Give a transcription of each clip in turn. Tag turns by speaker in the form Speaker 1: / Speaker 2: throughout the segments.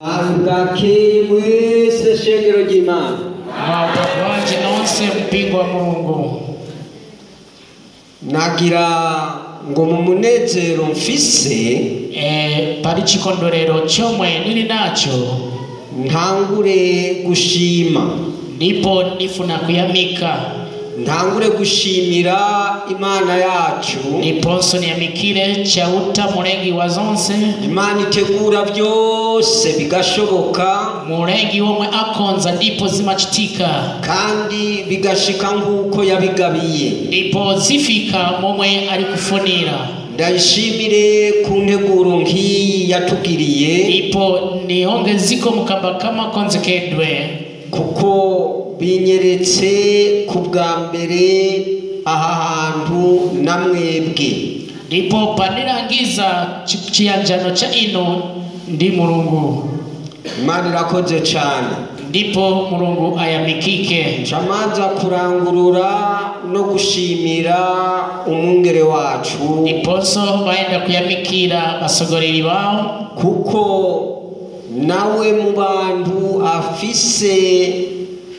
Speaker 1: Bwakeye mwese shengero ry'Imana.
Speaker 2: Waje nonse mpingo wa Mungu.
Speaker 1: Nagira ngo mu munezero mfise
Speaker 2: pari chikondorero chomwe nili nacho
Speaker 1: ntangure gushima,
Speaker 2: ndipo nifuna kuyamika,
Speaker 1: ntangure gushimira Imana yacu,
Speaker 2: niponso niyamikire chauta murengi wa zonse.
Speaker 1: Imana itegura byose bigashoboka,
Speaker 2: murengi womwe akonza ndipo zimachitika
Speaker 1: kandi bigashika nk'uko yabigabiye,
Speaker 2: ndipo zifika momwe ari kufunira.
Speaker 1: Ndayishimire ku nteguro nk'iyi yatugiriye,
Speaker 2: ndipo niongeziko mukamba kama konzekedwe,
Speaker 1: kuko binyeretse ku bwa mbere aha hantu namwebwe.
Speaker 2: Ndipo panirangiza chiyanjano cha ino ndi Mulungu.
Speaker 1: Imana irakoze cyane.
Speaker 2: Ndipo Mulungu ayamikike.
Speaker 1: Chamanza kurangurura no gushimira umwungere wacu,
Speaker 2: niponso baenda kuyamikira basogoreri bao,
Speaker 1: kuko nawe mu bantu afise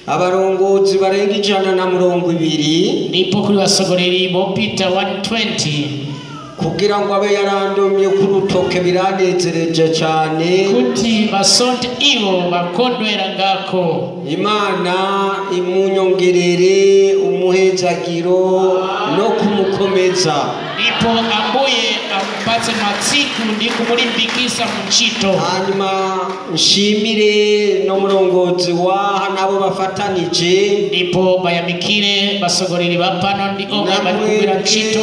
Speaker 1: abarongozi barenga 120,
Speaker 2: ndipo kuri basogoreri bo Peter 120,
Speaker 1: kugira ngo abe yarandomye ku rutoke biranezereje cyane,
Speaker 2: kuti basonte ibo bakondwera ngako.
Speaker 1: Imana imunyongerere umuhezagiro no kumukomeza,
Speaker 2: ndipo ambuye ampate matsiku ndi kumulimbikisa mchito.
Speaker 1: hanyuma nshimire no murongozi wa nabo bafatanije,
Speaker 2: ndipo bayamikire basogoreri bapano ndi omwe bakubira mchito,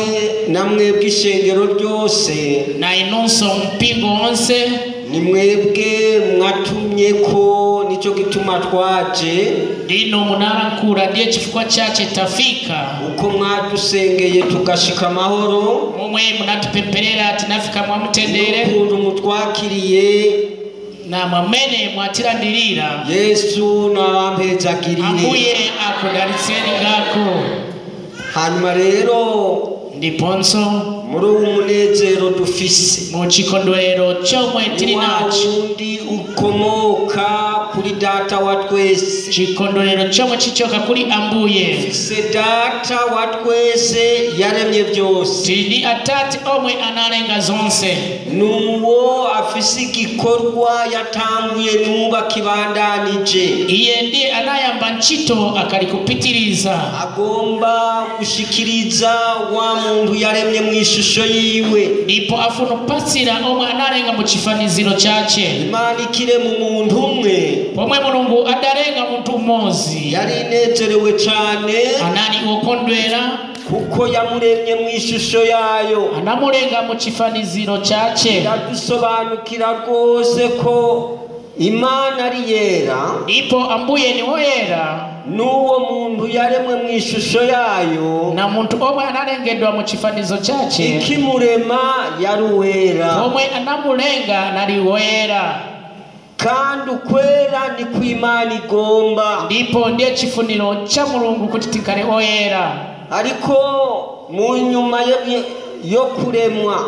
Speaker 1: namwe bw'ishengero ryose
Speaker 2: na inonso mpingo onse.
Speaker 1: ni mwebwe mwatumye ko nico gituma twaje,
Speaker 2: ndino munarankura ndiye chifukwa chache tafika,
Speaker 1: uko mwadusengeye tugashika amahoro,
Speaker 2: mumwe munatupemperera tinafika mwamutendere,
Speaker 1: ukuntu mutwakiriye
Speaker 2: na mwamene mwatirandirira.
Speaker 1: Yesu nabampezagirire,
Speaker 2: ambuye akudalitseni ngako.
Speaker 1: hanyuma rero
Speaker 2: ndiponso
Speaker 1: muri umunezero dufise
Speaker 2: mu chikondwerero chomwe tili nacho,
Speaker 1: undi ukomoka kuri data wa twese,
Speaker 2: chikondwerero chomwe chichoka kuri ambuye.
Speaker 1: se data wa twese yaremye byose,
Speaker 2: tili atati omwe analenga zonse,
Speaker 1: nuwo afise igikorwa yatanguye nuba kibandanije,
Speaker 2: iye ndiye anayamba nchito akalikupitiriza,
Speaker 1: agomba gushikiriza wa muntu yaremye mu ishusho yiwe,
Speaker 2: ndipo afuna pasira omwe analenga mu chifaniziro chache.
Speaker 1: Imana ikire mu muntu umwe,
Speaker 2: pomwe Mulungu adalenga muntu umozi,
Speaker 1: yari inezerewe cyane
Speaker 2: anali okondwera,
Speaker 1: kuko yamuremye mu ishusho yayo,
Speaker 2: anamulenga mu chifaniziro chache.
Speaker 1: yadusobanukira rwose ko Imana ari yera,
Speaker 2: ndipo ambuye ni woyera,
Speaker 1: nuwo muntu yaremwe mu ishusho yayo,
Speaker 2: na muntu omwe analengedwa mu chifanizo chache,
Speaker 1: ikimurema yari uwera,
Speaker 2: omwe anamulenga nali woyera,
Speaker 1: kandi ukwera ni ku Imana igomba,
Speaker 2: ndipo ndiye chifuniro cha Mulungu kuti tikale oyera.
Speaker 1: ariko mu nyuma yo kuremwa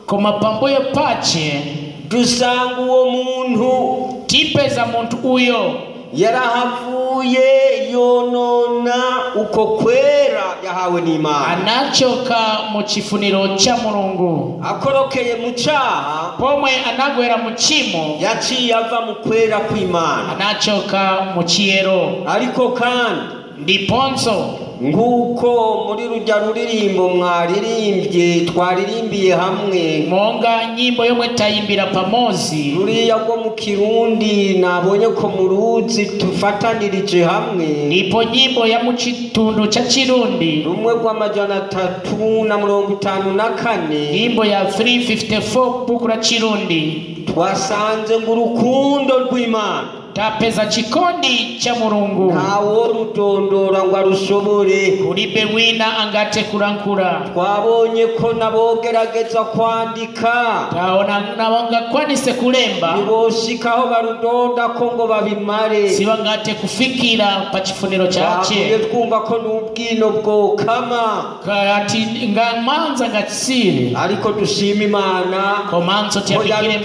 Speaker 2: koma pambuyo pache
Speaker 1: dusanga uwo muntu
Speaker 2: tipeza muntu uyo
Speaker 1: yarahavuye yonona uko kwera yahawe n'Imana,
Speaker 2: anachoka mu chifuniro cha Mulungu,
Speaker 1: akorokeye mu cyaha
Speaker 2: pomwe anagwera mu chimo,
Speaker 1: yaciye ava mu kwera kw'Imana,
Speaker 2: anachoka mu chiyero.
Speaker 1: ariko kandi
Speaker 2: ndiponso
Speaker 1: nguko muri rujya ruririmbo mwaririmbye twaririmbiye hamwe,
Speaker 2: monga nyimbo yomwe tayimbira pamozi,
Speaker 1: ruriya rwo mu Kirundi nabonye ko muruzi tufatanirije hamwe,
Speaker 2: ndipo nyimbo ya mu chitundu cha Chirundi
Speaker 1: rumwe rwa 354,
Speaker 2: nyimbo ya 354 buku la Chirundi,
Speaker 1: twasanze ngo urukundo rw'Imana
Speaker 2: tapeza chikondi cha Mulungu
Speaker 1: ntawo rutondora ngo arushobore.
Speaker 2: kulibe wina angate kurankura.
Speaker 1: Twabonye ko nabogerageza kwandika
Speaker 2: taona nabanga kwanise kulemba
Speaker 1: niboshikaho barudonda ko ngo babimare
Speaker 2: sibangate kufikira pa chifuniro chache.
Speaker 1: twumva ko n'ubwino bwo kama
Speaker 2: kati ngamanza ngatsire
Speaker 1: ariko dushima Imana
Speaker 2: komanzo tiafikire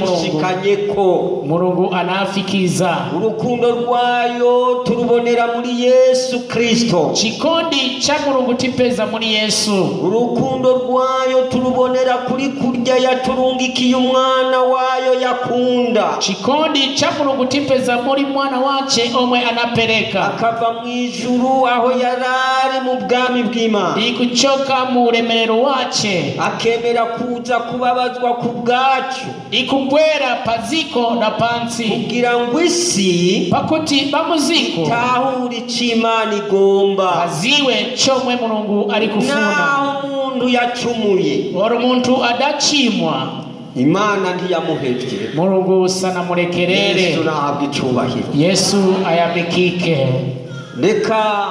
Speaker 1: Mulungu
Speaker 2: anafikiza
Speaker 1: urukundo rwayo turubonera muri Yesu Kristo.
Speaker 2: chikondi cha Mulungu tipeza muri Yesu.
Speaker 1: Urukundo rwayo turubonera kuri kurya yaturungikiye umwana wayo yakunda.
Speaker 2: Chikondi cha Mulungu tipeza muri mwana wache omwe anapeleka
Speaker 1: akava mu ijuru aho yarari mu bwami bw'Imana
Speaker 2: ikuchoka mu uremerero wache
Speaker 1: akemera kuza kubabazwa ku bwacu
Speaker 2: ikubwera paziko na pansi
Speaker 1: kugira ngo isi
Speaker 2: pakuti bamuziko
Speaker 1: tahuri c'Imana igomba
Speaker 2: aziwe chomwe Mulungu ari kufuna.
Speaker 1: naho umuntu yacumuye
Speaker 2: oro muntu adachimwa
Speaker 1: Imana ntiyamuhevye.
Speaker 2: Mulungu sana murekerere.
Speaker 1: Yesu nahabwa icubahiro.
Speaker 2: Yesu ayabikike.
Speaker 1: Reka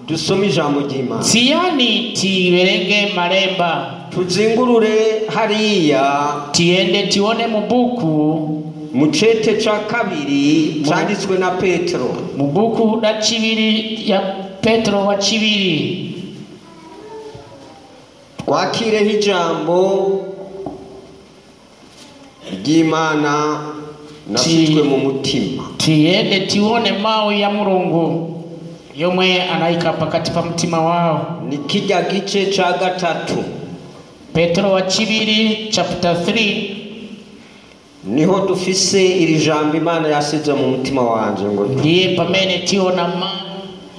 Speaker 1: dusome ijambo ry'Imana.
Speaker 2: Siyani tiberenge maremba
Speaker 1: tuzingurure hariya
Speaker 2: tiende tione mubuku
Speaker 1: mu cete ca kabiri canditswe na Petero
Speaker 2: mubuku da cibiri ya Petero wa cibiri.
Speaker 1: twakireho ijambo ry'Imana nashyizwe mu mutima.
Speaker 2: tiende tione mawe ya Mulungu yomwe anaika pakati pa mutima wao.
Speaker 1: ni kijya gice ca gatatu
Speaker 2: Petero wa cibiri chapter 3
Speaker 1: niho dufise iri jambo Imana yasize mu mutima wanje ngo
Speaker 2: ndiye pamene tiona mawe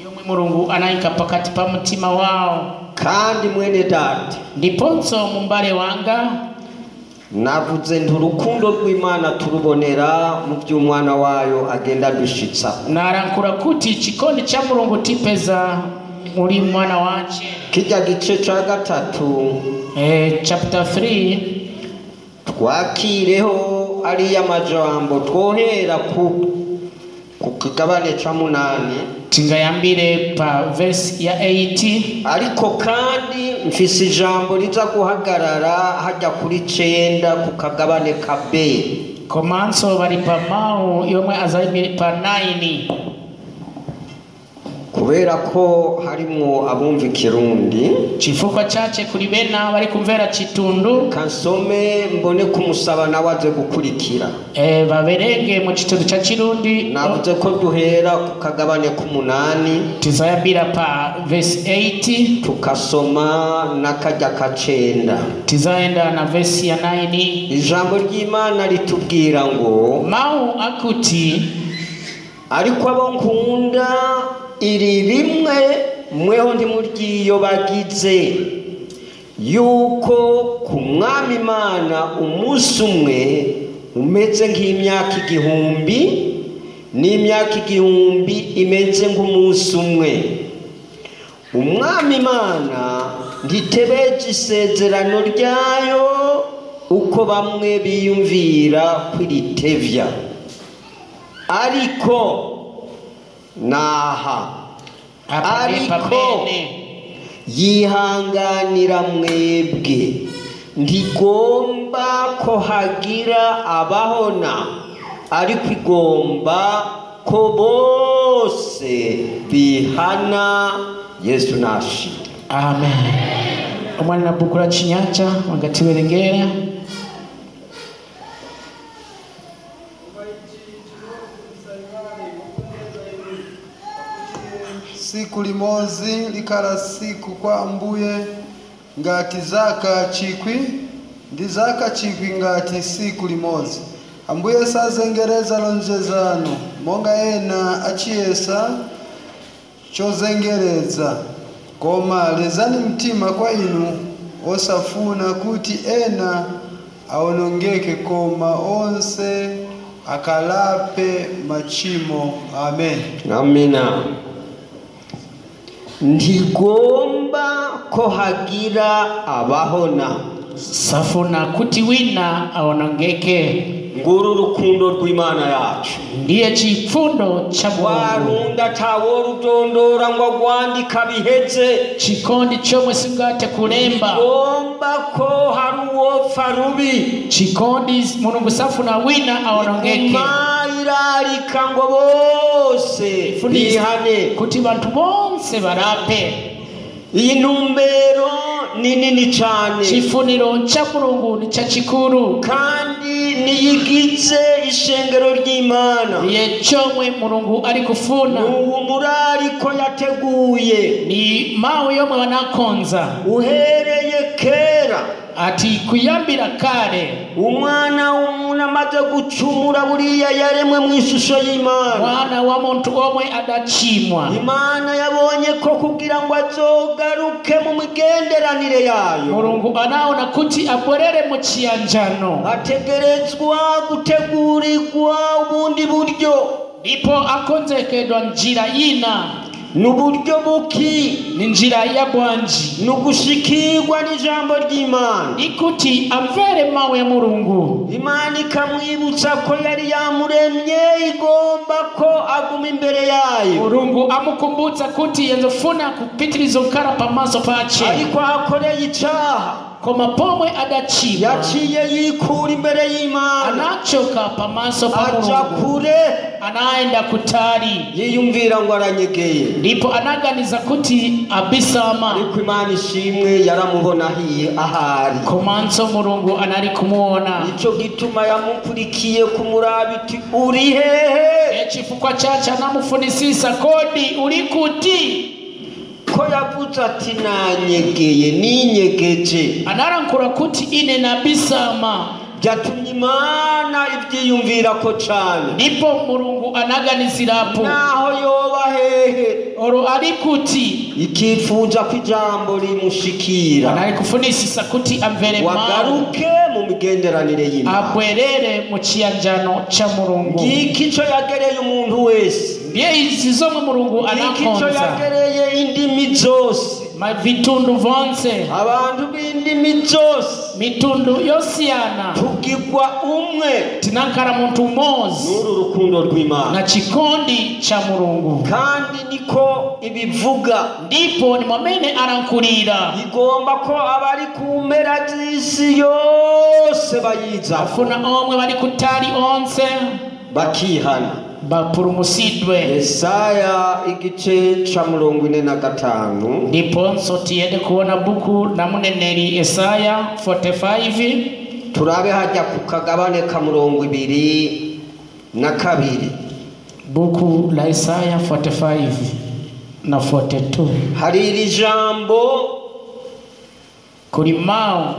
Speaker 2: yomwe Mulungu anaika pakati pa mutima wao.
Speaker 1: kandi mwene data
Speaker 2: ndiponso mumbale wanga
Speaker 1: navuze nti urukundo rw'Imana turubonera mu by'umwana wayo agenda dushitsa.
Speaker 2: narankura kuti chikondi cha Mulungu tipeza muri mwana wache.
Speaker 1: kijya gice ca gatatu
Speaker 2: chapter 3
Speaker 1: twakireho ari amajambo twohera ku kigabane ca 8
Speaker 2: tingayambire pa verse ya 8
Speaker 1: ariko kandi mfise ijambo riza guhagarara hajya kuri 9 ku kagabane ka B.
Speaker 2: komanso bari pa mau yomwe azayimire pa 9
Speaker 1: kubera ko harimwo abumva Kirundi
Speaker 2: chifukwa chache kuri bena bari kumvera chitundu
Speaker 1: kansome mbone kumusaba nawaze gukurikira
Speaker 2: baberenge mu chitundu cha Kirundi.
Speaker 1: navuze ko duhera ku kagabane k'8
Speaker 2: tizayambira pa verse 8
Speaker 1: tukasoma nakajya ka 9
Speaker 2: tizaenda na verse ya 9.
Speaker 1: ijambo ry'Imana ritubwira ngo
Speaker 2: mau akuti
Speaker 1: ariko abo nkunda iri rimwe mweho ntimuryiyobagize yuko ku mwami Imana umunsi umwe umeze nk'imyaka 1000 n'imyaka 1000 imeze nk'umunsi umwe. umwami Imana ntitebeje isezerano ryayo uko bamwe biyumvira kwiritevya ariko naha ariko yihanganira mwebwe ntigomba ko hagira abahona ariko igomba ko bose bihana. Yesu nashi
Speaker 2: amen. omwana na bukura chinyacha wangati werengera
Speaker 3: siku limozi likala siku kwa mbuye ngati zaka chikwi ndi zaka chikwi ngati siku limozi ambuye sazengereza lonjezano monga ena achiyesa chozengereza koma lezani mtima kwa inu osafuna kuti ena aonongeke koma onse akalape machimo. Amen.
Speaker 1: Amina. ntigomba ko hagira abahona
Speaker 2: safuna kuti wina aonongeke
Speaker 1: nguru urukundo rw'Imana yacu.
Speaker 2: ndiye chifundo cha Mungu.
Speaker 1: Warunda taworudondora ngo agwandika biheze.
Speaker 2: Chikondi chomwe singate kulemba.
Speaker 1: Gomba ko hari uwopfa rubi.
Speaker 2: Chikondi Mulungu safuna wina aonongeke.
Speaker 1: Irarika ngo bose bihane
Speaker 2: kuti bantu bonse barape.
Speaker 1: Iyi ntumbero ni nini cyane.
Speaker 2: Chifuniro cha Mulungu ni cha chikuru
Speaker 1: kandi niyigize ishengero ry'Imana.
Speaker 2: Ye chomwe Mulungu ari kufuna.
Speaker 1: Uwo murariko yateguye
Speaker 2: Ni mawe yomwe wanakonza.
Speaker 1: Uhereye kera
Speaker 2: ati kuyambira kare
Speaker 1: umwana w'umuntu amaze gucumura buriya yaremwe mu ishusho y'Imana.
Speaker 2: Mwana wa muntu omwe adachimwa.
Speaker 1: Imana yabonye ko kugira ngo azogaruke mu migenderanire yayo
Speaker 2: Mulungu anaona kuti aborere mu kiyanjano
Speaker 1: ategerezwa gutegurirwa ubundi buryo.
Speaker 2: ndipo akonzekedwa njira yina
Speaker 1: n'uburyo buki
Speaker 2: ni njira ya bwanji
Speaker 1: n'ugushikirwa n'ijambo ry'Imana.
Speaker 2: ikuti amvere mawe ya Mulungu.
Speaker 1: Imana ikamwibutsa ko yari yamuremye igomba ko aguma imbere yayo.
Speaker 2: Mulungu amukumbutsa kuti yazofuna kupitiriza ukara pamaso pache
Speaker 1: ariko akoreye icyaha
Speaker 2: koma pomwe adachimwa
Speaker 1: yaciye yikura imbere y'Imana
Speaker 2: anachoka pamaso pa
Speaker 1: aja
Speaker 2: Mulungu
Speaker 1: kure
Speaker 2: anaenda kutari
Speaker 1: yiyumvira ngo aranyegeye.
Speaker 2: ndipo anaganiza kuti abisama
Speaker 1: ariko Imana ishimwe yaramubona hiye ahari
Speaker 2: komanso Mulungu anari kumuona.
Speaker 1: nicyo gituma yamukurikiye kumuraba iti uri hehe.
Speaker 2: Chifukwa chacha namufunisisa kodi ulikuti
Speaker 1: ko yavuze ati nanyegeye ninyegeje.
Speaker 2: anarankura kuti ine nabisama
Speaker 1: byatumye Imana ibyiyumvira ko cyane.
Speaker 2: ndipo Mulungu anaganizirapo
Speaker 1: naho yoba hehe
Speaker 2: oro alikuti
Speaker 1: ikifuza ko ijambo rimushikira
Speaker 2: anari kufunisisa kuti amvere
Speaker 1: wagaruke mu migenderanire y'Imana
Speaker 2: abwerere mu kiyanjano cha Mulungu.
Speaker 1: ikico yagereye umuntu wese
Speaker 2: ndiye izi zomwe Mulungu
Speaker 1: ikico
Speaker 2: anakonza
Speaker 1: yagereye indimi zose
Speaker 2: vitundu vonse
Speaker 1: abantu b'indimi zose
Speaker 2: mitundu yosiyana
Speaker 1: tugirwa umwe
Speaker 2: tinakara muntu umozi
Speaker 1: n'uru rukundo rw'Imana
Speaker 2: na chikondi cha Mulungu.
Speaker 1: kandi niko ibivuga
Speaker 2: ndipo ni mwamene arankurira
Speaker 1: igomba ko abari ku mpera z'isi yose bayiza
Speaker 2: afuna omwe bari kutari onse
Speaker 1: bakihana
Speaker 2: bapurumusidwe.
Speaker 1: Yesaya igice ca 45
Speaker 2: ndipo nsotiyende kuona buku na muneneri Yesaya 45
Speaker 1: turabe hajya ku kagabane ka 22
Speaker 2: buku la Yesaya 45 na 42
Speaker 1: hari iri jambo
Speaker 2: kuri mao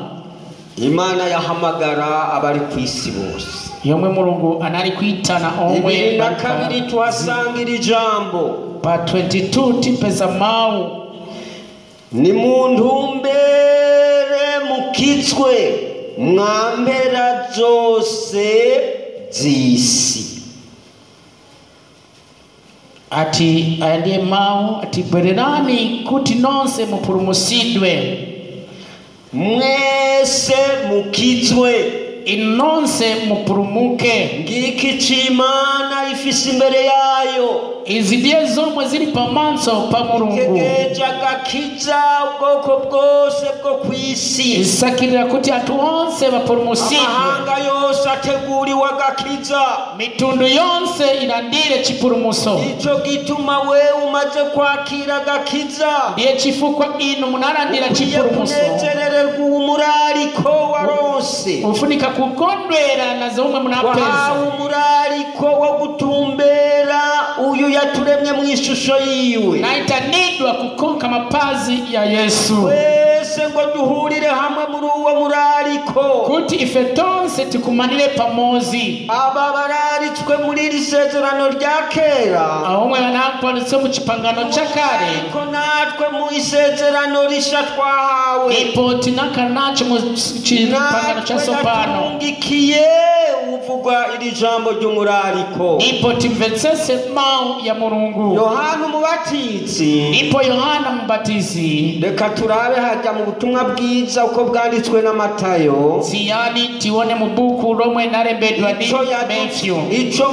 Speaker 1: Imana yahamagara abari ku isi bose.
Speaker 2: yomwe Mulungu anari kwitana omwe
Speaker 1: 22 tuhasanga iri jambo
Speaker 2: pa 22 tipeza mao
Speaker 1: ni muntumbere mukitswe mwambera zose z'isi.
Speaker 2: ati ayandie mao ati bererani kuti nonse mupurumusidwe
Speaker 1: mwese mukitswe
Speaker 2: inonse mupurumuke.
Speaker 1: ngiki c'Imana ifise imbere yayo
Speaker 2: izi ndiye zomwe ziri pamanso pa Mulungu
Speaker 1: itegereje agakiza ubwoko bwose bwo kw'isi.
Speaker 2: isakirira kuti atu onse bapurumusidwe.
Speaker 1: amahanga yose ateguriwe agakiza
Speaker 2: mitundu yonse irandire chipurumuso.
Speaker 1: ico gituma we umaze kwakira agakiza
Speaker 2: ndiye chifukwa ino munarandira chipurumuso
Speaker 1: kunezerererwa umurariko waronse
Speaker 2: ufunika kukondwera na zomwe munapeza.
Speaker 1: wahawe umurariko wo gutumbera uyu yaturemye mu ishusho yiwe
Speaker 2: naitanidwa kukonka mapazi ya Yesu
Speaker 1: wese ngo duhurire hamwe muri uwo murariko
Speaker 2: kuti ife tonse tukumanire pamozi.
Speaker 1: aba bararitswe muri iri sezerano rya kera
Speaker 2: ahomwe banapanditse mu chipangano cha kare
Speaker 1: ariko natwe mu isezerano risha twahawe
Speaker 2: ipo tinakanacho mu chipangano cha sopano
Speaker 1: tungikiye uvugwa iri jambo ry'umurariko
Speaker 2: ipo timvetsese mau ya Mulungu.
Speaker 1: Yohana umubatizi
Speaker 2: ipo Yohana Mbatizi
Speaker 1: reka turabe hajya mu mu butumwa bwiza uko bwanditswe na Matayo
Speaker 2: ziyani tione mu buku romwe narembedwa ni Matthew
Speaker 1: ico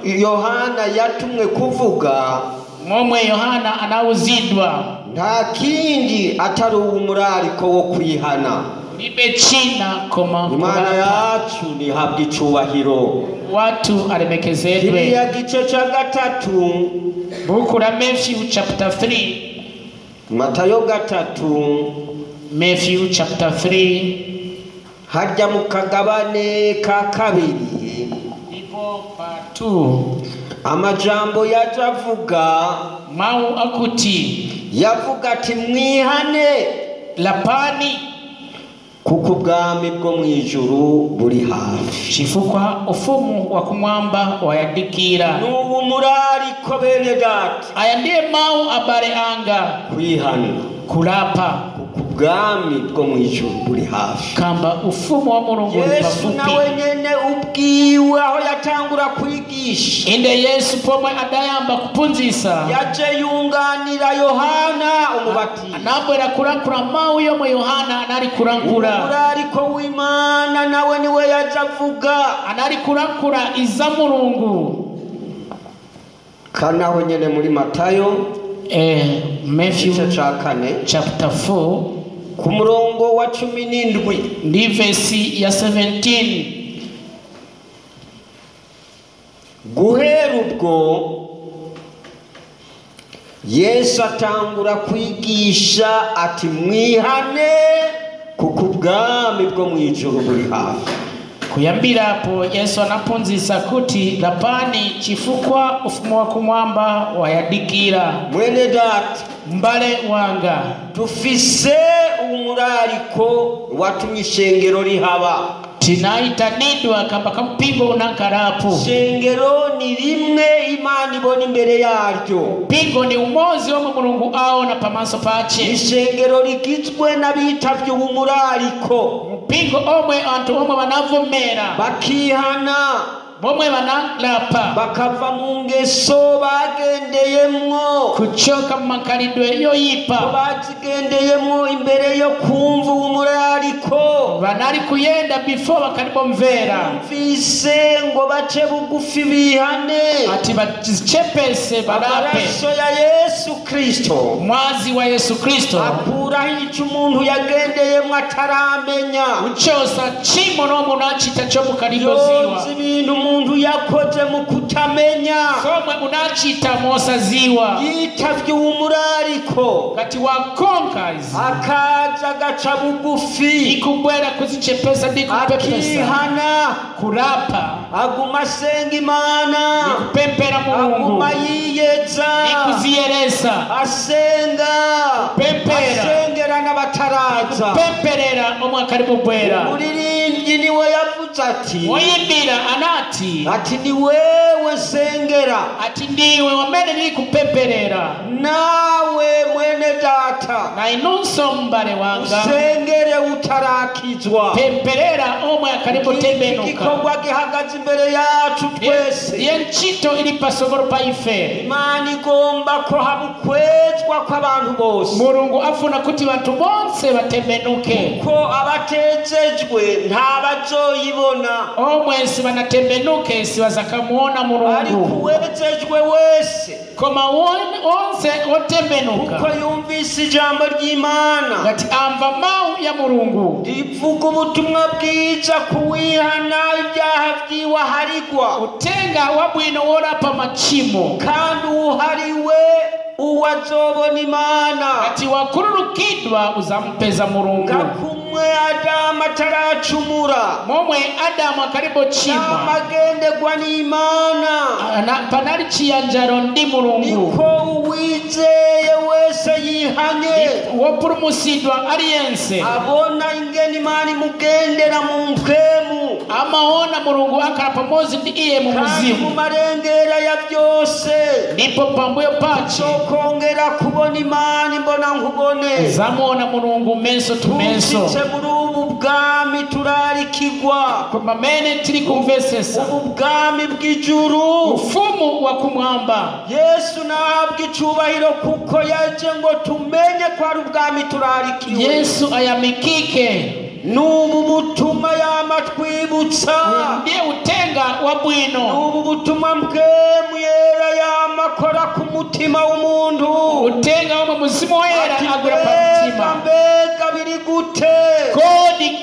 Speaker 1: Yohana yatumwe kuvuga
Speaker 2: momwe Yohana anawuzidwa
Speaker 1: nta kindi atari umurariko wo kwihana
Speaker 2: libe china koma
Speaker 1: Imana yacu nihabwa icubahiro
Speaker 2: watu aremekezedwe
Speaker 1: ya gice ca gatatu
Speaker 2: buku la Matthew chapter 3
Speaker 1: Matayo gatatu
Speaker 2: Matthew chapter 3
Speaker 1: harya mu kagabane ka kabiri
Speaker 2: ipo part 2
Speaker 1: amajambo yajavuga
Speaker 2: mau akuti
Speaker 1: yavuga ati mwihane
Speaker 2: lapani
Speaker 1: kuko ubwami bwo mu ijuru buri hafi
Speaker 2: chifukwa ufumu wa kumwamba wayadikira
Speaker 1: n'ubu murariko bene data
Speaker 2: aya ndiye mau abare anga
Speaker 1: kwihana
Speaker 2: kulapa
Speaker 1: ubwami bwo mu ijuru buri hafi
Speaker 2: kamba ufumu wa Mulungu
Speaker 1: Yesu nawe nyene ubwiwe aho yatangura kwigisha
Speaker 2: inde Yesu pomwe adayamba kupunzisa
Speaker 1: yaje yunganira Yohana umubatiza
Speaker 2: anabwera kurakura mau yo mu Yohana anari kurankura
Speaker 1: urariko w'Imana nawe niwe yajavuga
Speaker 2: anari kurakura iza Mulungu
Speaker 1: kanaho nyene muri Matayo
Speaker 2: Matthew chapter 4
Speaker 1: ku murongo wa 17
Speaker 2: ndi verse ya 17
Speaker 1: guhera ubwo Yesu atangura kwigisha ati mwihane kuko ubwami bwo mu ijuru buri hafi
Speaker 2: kuyambira hapo Yesu anapunzisa kuti lapani chifukwa ufumu wa kumwamba wayadikira
Speaker 1: mwene data
Speaker 2: mbale wanga
Speaker 1: tufise umurariko watumye ishengero rihaba
Speaker 2: tinaitanidwa kamba kampingo unankarapo
Speaker 1: shengero ni rimwe Imana ibona imbere yaryo
Speaker 2: pingo ni umozi wa Mulungu aona pamaso pache
Speaker 1: ishengero rigizwe n'abitavye umurariko
Speaker 2: pingo omwe antu omwe banavomera
Speaker 1: bakihana
Speaker 2: bomwe banalapa
Speaker 1: bakava mu ngeso bagendeyemwo
Speaker 2: kuchoka mu makaridwe yo yipa
Speaker 1: bazigendeyemwo imbere yo kumva umurariko
Speaker 2: banari kuyenda before bakaribomvera
Speaker 1: mvise ngo bace bugufi bihane
Speaker 2: ati bazichepese barape
Speaker 1: amaraso ya Yesu Kristo
Speaker 2: mwazi wa Yesu Kristo
Speaker 1: akuraho ico umuntu yagendeyemwo ataramenya
Speaker 2: uchosa chimo no munachita cyo mukarigoziwa
Speaker 1: ibintu umuntu yakoze mu kutamenya
Speaker 2: somwe unachita mosaziwa
Speaker 1: yitavye umurariko
Speaker 2: kati wa conquers
Speaker 1: akaza gaca bugufi
Speaker 2: ikubwera kuzichepesa ndikupepesa
Speaker 1: akihana
Speaker 2: kurapa
Speaker 1: aguma senga Imana
Speaker 2: ikupempera Mulungu
Speaker 1: aguma yiyeza
Speaker 2: ikuzieresa
Speaker 1: asenga
Speaker 2: pempera
Speaker 1: asengera n'abataraza
Speaker 2: pemperera omwakaribu bwera
Speaker 1: umuririmbyi niwe yavuze ati
Speaker 2: muyimbira anati
Speaker 1: ati ni wewe sengera
Speaker 2: ati ndiwe wamene nili kupemperera
Speaker 1: nawe mwene data
Speaker 2: na inunso mbale wanga
Speaker 1: sengere utarakizwa
Speaker 2: pemperera omwe akaribu tembenuka
Speaker 1: igikorwa gihagaze imbere yacu twese
Speaker 2: ye nchito ili pasogoro paife
Speaker 1: Imana igomba ko habukwezwa kw'abantu bose
Speaker 2: Mulungu afuna kuti bantu bonse batembenuke
Speaker 1: ko abatezejwe ntabazoyibona
Speaker 2: omwensi banatembenuke sibazakamuona Mulungu
Speaker 1: ariko uwezejwe wese
Speaker 2: koma onse otembenuka
Speaker 1: kuko yumvise ijambo ry'Imana
Speaker 2: gati amva mau ya Mulungu
Speaker 1: rivuga ubutumwa bwiza kuwihana ibyaha vyiwe harigwa
Speaker 2: utenga wabwino worapa machimo
Speaker 1: kandi uhariwe uwazobona Imana
Speaker 2: ati wakururukidwa uzampeza Mulungu
Speaker 1: gakumwe Adamu ataracumura
Speaker 2: momwe Adamu akaribo chimwa
Speaker 1: amagendegwa n'Imana
Speaker 2: panali chiyanjaro ndi Mulungu
Speaker 1: niko uwizeye wese yihanye
Speaker 2: wopurumusidwa aliyense
Speaker 1: abona ingene Imana imugendera mu mpwemu
Speaker 2: amaona Mulungu akala pamozi ndi iye mu
Speaker 1: kandi mu
Speaker 2: muzimu
Speaker 1: marengera ya byose
Speaker 2: ndipo pambuyo pachi
Speaker 1: kongera kubona Imana imbona nkubone
Speaker 2: zamona Mulungu menso tu menso
Speaker 1: muri ubu bwami turarikigwa,
Speaker 2: kumamene tiri kumvesesa
Speaker 1: ubu bwami bw'ijuru.
Speaker 2: ufumu wa kumwamba.
Speaker 1: Yesu nahabwa icubahiro kuko yaje ngo tumenye ko ari ubwami turarikiwe.
Speaker 2: Yesu ayamikike
Speaker 1: Nubu butuma yamatwibutsa,
Speaker 2: ndiye utenga wa bwino.
Speaker 1: nubu butuma mpwemu yera yamakora ku mutima w'umuntu.
Speaker 2: Utenga wa muzimu wera agura pa mutima.
Speaker 1: Mbega biri gute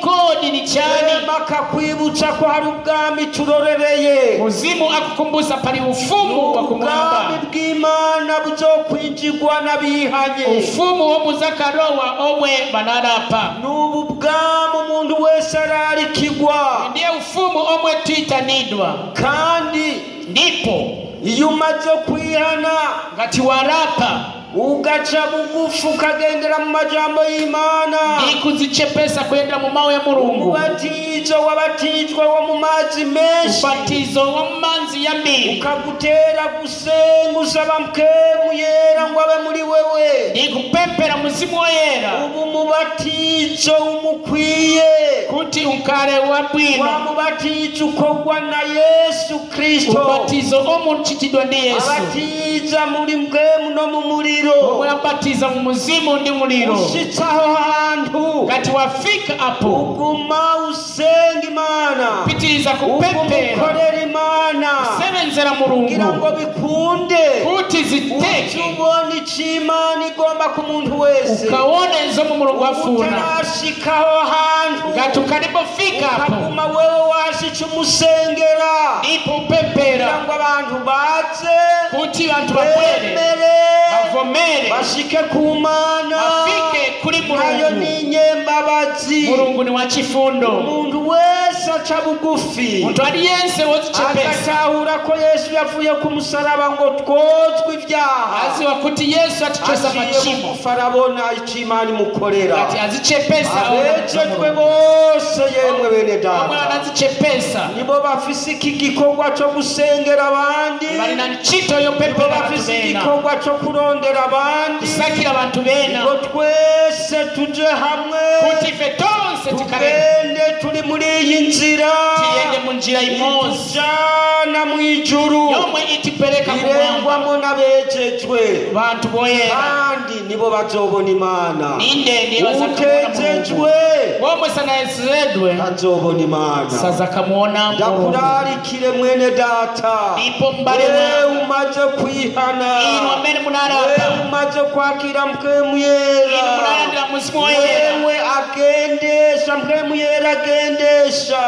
Speaker 2: Kodi ni cyane
Speaker 1: makakwibutsa ko hari ubwami turorereye.
Speaker 2: muzimu akukumbuza pari ufumu wa kumwamba.
Speaker 1: Ubwami bw'Imana buzokwinjirwa n'abihanye.
Speaker 2: Ufumu wo muzakarowa omwe banarapa.
Speaker 1: Nubu bwami umuntu wese ararikigwa,
Speaker 2: Ndiye ufumu omwe twitanidwa.
Speaker 1: kandi
Speaker 2: Ndipo
Speaker 1: iyo umaze kwihana
Speaker 2: ngati warapa
Speaker 1: ugaca bugufi ukagendera mu majambo y'Imana,
Speaker 2: ikuzichepesa kwenda mu mawe ya Mulungu.
Speaker 1: umubatizo wabatijwe wo mu mazi menshi
Speaker 2: Ubatizo wa manzi ya mbili
Speaker 1: ukagutera gusenga usaba mpwemu yera ngo abe muri wewe.
Speaker 2: ikupempera muzimu wera
Speaker 1: ubu mubatizo umukwiye,
Speaker 2: kuti unkare wa
Speaker 1: wa
Speaker 2: bwino.
Speaker 1: mubatizo ukorwa na Yesu Kristo.
Speaker 2: Ubatizo omunchitidwa ndi Yesu.
Speaker 1: abatiza muri mpwemu no mu muriro.
Speaker 2: Omwe abatiza mu muzimu ndi muliro.
Speaker 1: ushitse aho hantu
Speaker 2: Ngati wafika apo
Speaker 1: uguma usenga Imana,
Speaker 2: pitiriza kupempera
Speaker 1: umukorera Imana
Speaker 2: sebenzera
Speaker 1: kugira ngo
Speaker 2: Mulungu
Speaker 1: bikunde
Speaker 2: kuti ziteke
Speaker 1: ubona icyo Imana igomba ku muntu wese.
Speaker 2: ukawone zo mu Mulungu afuna.
Speaker 1: utarashika aho hantu
Speaker 2: Ngati ukalipofika apo
Speaker 1: ukaguma wewe washitse umusengera
Speaker 2: ipo
Speaker 1: kugira
Speaker 2: upempera
Speaker 1: ngo abantu baze
Speaker 2: kuti bantu bakwere
Speaker 1: bemere
Speaker 2: bavomere
Speaker 1: bashike ku Mana,
Speaker 2: bafike kuri
Speaker 1: nayo
Speaker 2: Mulungu.
Speaker 1: ni nyembabazi.
Speaker 2: Mulungu ni wa chifundo.
Speaker 1: umuntu wese aca bugufi
Speaker 2: Muntu ali yense wozichepesa
Speaker 1: agatahura ko Yesu yavuye ku musaraba ngo twozwe ibyaha,
Speaker 2: aziwa kuti Yesu atichosa
Speaker 1: aciye
Speaker 2: machimo
Speaker 1: bugufi arabona icyo Imana imukorera.
Speaker 2: ati azichepesa
Speaker 1: abejejwe bose yemwe bene
Speaker 2: omwe
Speaker 1: data
Speaker 2: anazichepesa
Speaker 1: nibo bafise iki gikorwa cyo gusengera abandi,
Speaker 2: bali na nchito yo
Speaker 1: nibo
Speaker 2: pempera abantu
Speaker 1: bafise
Speaker 2: bena
Speaker 1: igikorwa cyo kurondera abandi,
Speaker 2: kusakira abantu bena
Speaker 1: ngo twese tuje hamwe
Speaker 2: kuti ife tonse tikare
Speaker 1: tugende turi muri iyi nzira
Speaker 2: tiyende mu njira imozi
Speaker 1: itujana mu ijuru
Speaker 2: yomwe itipeleka kumwamba.
Speaker 1: irengwamo n'abejejwe,
Speaker 2: Bantu boyera
Speaker 1: kandi nibo bazobona Imana.
Speaker 2: ninde ndiye bazakabona
Speaker 1: utejejwe
Speaker 2: Mulungu. Womwe sana ezedwe
Speaker 1: azobona Imana.
Speaker 2: saza kamuona Mulungu.
Speaker 1: ndakurarikire mwene data,
Speaker 2: Ipo mbale
Speaker 1: wewe
Speaker 2: wangu
Speaker 1: umaze kwihana,
Speaker 2: ino amene munarapa
Speaker 1: wewe umaze kwakira mpwemu
Speaker 2: ino
Speaker 1: yera,
Speaker 2: munalandira muzimu woyera
Speaker 1: wewe agendesha mpwemu yera agendesha,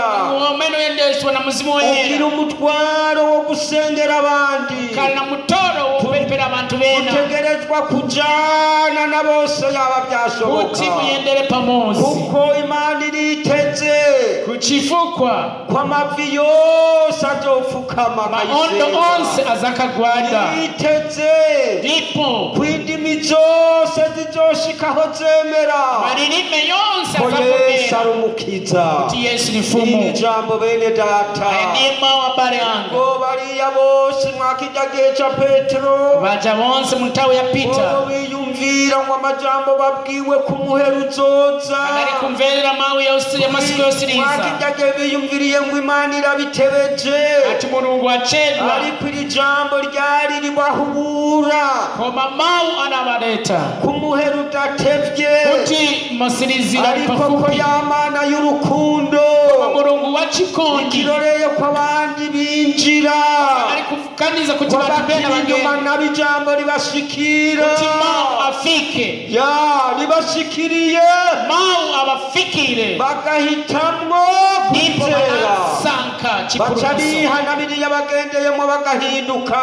Speaker 2: umene uyendeswa na muzimu
Speaker 1: ugira
Speaker 2: woyera
Speaker 1: umutwaro wo gusengera abandi,
Speaker 2: kali na mutoro wopempera abantu bena
Speaker 1: utegerezwa kujana na bose yaba byashoboka,
Speaker 2: kuti muyendere pamozi
Speaker 1: kuko Imana iriteze
Speaker 2: kuchifukwa
Speaker 1: ko amavi yose azofukama
Speaker 2: maondo onse azakagwada.
Speaker 1: iriteze
Speaker 2: Ndipo
Speaker 1: ko indimi zose zizoshikaho zemera
Speaker 2: malilime yonse
Speaker 1: ko Yesu
Speaker 2: azavomera
Speaker 1: ari umukiza.
Speaker 2: kuti Yesu ni
Speaker 1: Iri
Speaker 2: fumu.
Speaker 1: jambo bene data,
Speaker 2: Aya ndiye mawa bale yangu
Speaker 1: ngo bariya bose mwakijya gihe ca Petero
Speaker 2: baja bonse mu ntawe ya
Speaker 1: ngo
Speaker 2: Pita
Speaker 1: biyumvira ngo amajambo babwiwe ku muhero uzoza,
Speaker 2: anari kumverera mawe yose y'amasiku yose iriza
Speaker 1: mwakijya gihe biyumviriye ngo Imana irabitebeje,
Speaker 2: ati Mulungu acedwa
Speaker 1: ariko iri jambo ryari ribahubura
Speaker 2: koma mau anabaleta
Speaker 1: ku muhero udatevye,
Speaker 2: kuti masirizira
Speaker 1: ariko ko
Speaker 2: pafupi
Speaker 1: ya Mana y'urukundo
Speaker 2: Mulungu wa chikondi
Speaker 1: ikiroreye ko abandi binjira,
Speaker 2: ari kufukaniza kuti
Speaker 1: ko
Speaker 2: bantu bena
Speaker 1: bakiri inyuma
Speaker 2: bagenda
Speaker 1: nabo ijambo ribashikira,
Speaker 2: kuti mau afike
Speaker 1: ya ribashikiriye
Speaker 2: mau abafikire
Speaker 1: bagahitamwo
Speaker 2: ndipo
Speaker 1: kwizera,
Speaker 2: banasanka
Speaker 1: baca
Speaker 2: chipuruso
Speaker 1: bihana biriya bagendeyemo bagahinduka,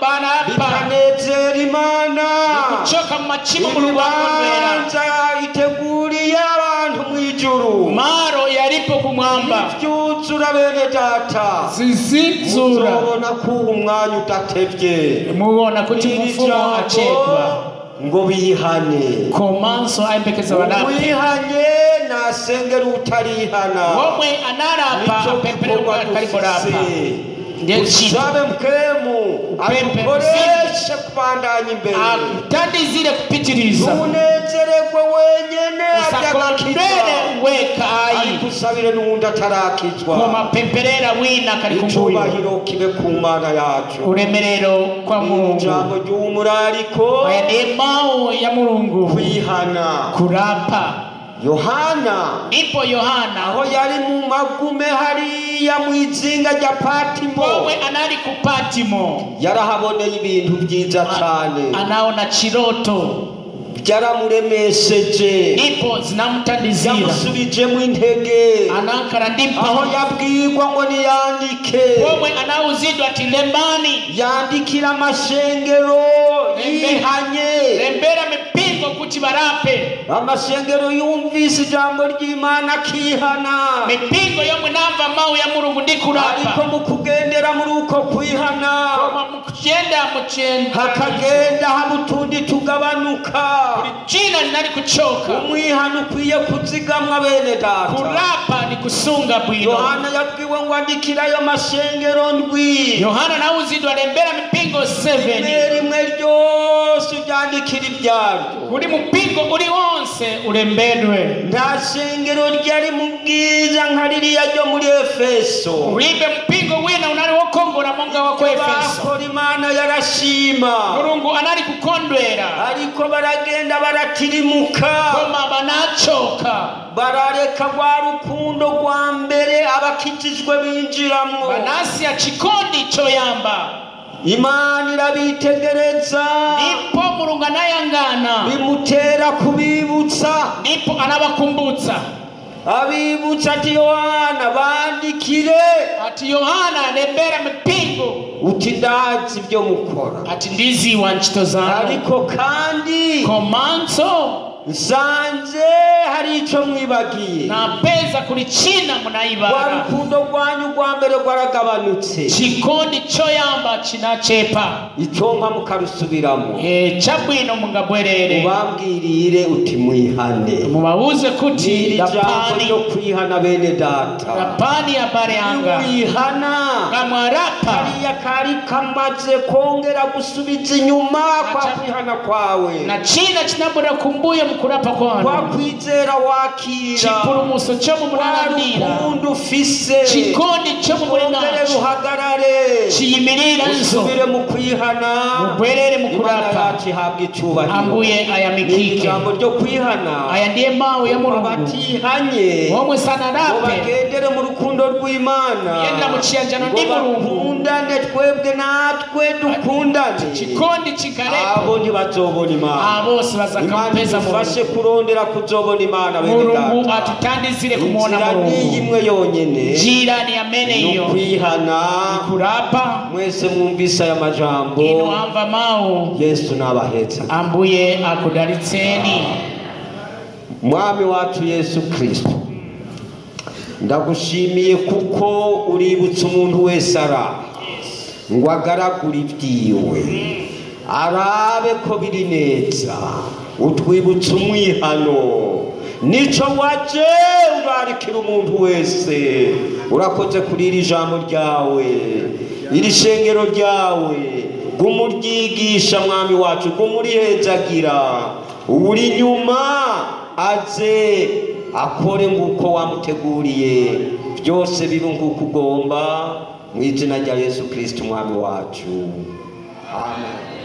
Speaker 2: banapa
Speaker 1: bikanezera Imana.
Speaker 2: kuchoka mu machimo Mulungu akonwera
Speaker 1: Ibanza iteguriye abantu mu ijuru,
Speaker 2: maro yalipo kumwamba
Speaker 1: ivyuzura bene data,
Speaker 2: zizizura
Speaker 1: muzobona ko uwo mwanya udatevye.
Speaker 2: mubona kuti
Speaker 1: Iri
Speaker 2: mufumo
Speaker 1: jambo
Speaker 2: acedwa
Speaker 1: ngo bihane,
Speaker 2: komanso ayembekeza banapi
Speaker 1: uwihanye nasengera utarihana,
Speaker 2: womwe analapa apempere kalibolapa ndiye chito
Speaker 1: usabe mpwemu
Speaker 2: Upempe
Speaker 1: adukoreshe kubandanya imbere,
Speaker 2: akutandizire kupitiriza
Speaker 1: tunezererwe unezerwe wenyene
Speaker 2: usakondere wekayi
Speaker 1: ariko usabire n'uwundi atarakizwa
Speaker 2: koma pemperera wina kari kumbuyo
Speaker 1: icubahiro kibe ku Mana yacu
Speaker 2: uremerero kwa Mungu
Speaker 1: ijambo ry'umurariko
Speaker 2: aya ni mawu ya Mulungu
Speaker 1: kwihana
Speaker 2: kurapa
Speaker 1: Yohana
Speaker 2: ipo Yohana
Speaker 1: aho yari mu magume hariya mu izinga rya Patimo
Speaker 2: wewe anali ku Patimo
Speaker 1: yarahaboneye ibintu byiza cyane
Speaker 2: anaona chiroto
Speaker 1: byaramuremesheje
Speaker 2: ipo zinamutandizira
Speaker 1: yamusubijemo intege
Speaker 2: anankara ndimpa
Speaker 1: aho yabwirwa ngo niyandike
Speaker 2: wewe anauzidwa ati lembani
Speaker 1: yandikira amashengero yihanye
Speaker 2: lembera mipingo kuti barape
Speaker 1: amashengero yumvise ijambo ry'Imana kihana
Speaker 2: mipingo yo munamba mawu ya Mulungu ndikurapa
Speaker 1: ariko mu kugendera muri uko kwihana
Speaker 2: koma mukugenda mucenda
Speaker 1: hakagenda habutundi tugabanuka
Speaker 2: jina linali kuchoka
Speaker 1: umwihana ukwiye kuzigamwa bene data
Speaker 2: kurapa ni kusunga bwino
Speaker 1: Yohana yabwiwe ngo andikira ayo mashengero ndwi
Speaker 2: Yohana nauzidwa lembera mipingo 7
Speaker 1: rimwe ryose uryandikira ibyaryo
Speaker 2: kuri mupingo uri wonse urembedwe
Speaker 1: nta shengero ryari mu bwiza nka ririya ryo muri Efeso
Speaker 2: uribe mpingo wina unali wokongora monga wako Efeso
Speaker 1: bakora Imana yarashima
Speaker 2: Mulungu anali kukondwera
Speaker 1: ariko baragenda baratirimuka
Speaker 2: koma banachoka
Speaker 1: barareka rwa rukundo rwa mbere abakijijwe binjiramo
Speaker 2: banasi ya chikondi choyamba
Speaker 1: Imana irabitegereza
Speaker 2: nipo Mulungu anayangana
Speaker 1: bimutera kubibutsa
Speaker 2: nipo anabakumbutsa
Speaker 1: abibutsa ati Yohana bandikire
Speaker 2: ati Yohana lembera mipingo
Speaker 1: uti ndazi ibyo mukora
Speaker 2: ati ndizi wa nchito zangu
Speaker 1: ariko kandi
Speaker 2: komanso
Speaker 1: nsanze hari icyo mwibagiye
Speaker 2: napeza kulichina munaibara
Speaker 1: rwa rukundo rwanyu rwa mbere rwaragabanutse
Speaker 2: chikondi choyamba chinachepa
Speaker 1: icyompa mukarusubiramo
Speaker 2: chabwino mungabwerere
Speaker 1: ubambwirire uti mwihane
Speaker 2: mubabuze kuti
Speaker 1: ijambo ryo kwihana bene data
Speaker 2: rapani ya bare anga
Speaker 1: kwihana
Speaker 2: kamwarapa
Speaker 1: hariya kari kamaze kongera gusubiza inyuma kwa kwihana kwawe
Speaker 2: na china chinabura kumbuye mukurapa
Speaker 1: kwa
Speaker 2: kwanu
Speaker 1: kwizera wakira
Speaker 2: chipurumuso cyo mu munarandira
Speaker 1: rukundo ufise
Speaker 2: chikondi cyo mu
Speaker 1: ongere
Speaker 2: munarandira
Speaker 1: ruhagarare
Speaker 2: chiyimirira nso
Speaker 1: usubire mu kwihana
Speaker 2: mugwerere mukurapa
Speaker 1: yacihabwa icyubahiro
Speaker 2: ambuye aya mikike
Speaker 1: ijambo ryo kwihana
Speaker 2: aya ndiye mawe ya Mulungu
Speaker 1: batihanye
Speaker 2: womwe sana rape
Speaker 1: bagendere mu rukundo rw'Imana
Speaker 2: yenda mu kiyanjano ndi Mulungu
Speaker 1: bakundane twebwe natwe dukundane
Speaker 2: chikondi chikarepo
Speaker 1: abo ntibazobona Imana
Speaker 2: bose bazakampeza mu
Speaker 1: fashe kurondera kuzobona Imana bene
Speaker 2: Mulungu
Speaker 1: data
Speaker 2: atutandizire kumwona Mulungu
Speaker 1: imwe yonyene
Speaker 2: jirani amene iyo
Speaker 1: kwihana
Speaker 2: kurapa
Speaker 1: mwese mwumvise aya majambo
Speaker 2: ino amba mau
Speaker 1: Yesu nabahetse
Speaker 2: ambuye akudaritseni
Speaker 1: mwami wacu Yesu Kristo ndagushimiye kuko uributsa umuntu wese ara ngo agaragure ibyiwe arabe ko biri neza utwibutsa umwihano nico waje urarikira umuntu wese urakoze kuri iri jambo ryawe iri shengero ryawe gumuryigisha mwami wacu gumurihezagira uri nyuma aze akore nguko wamuteguriye byose bibe nguko ugomba mu izina rya Yesu Kristo mwami wacu amen.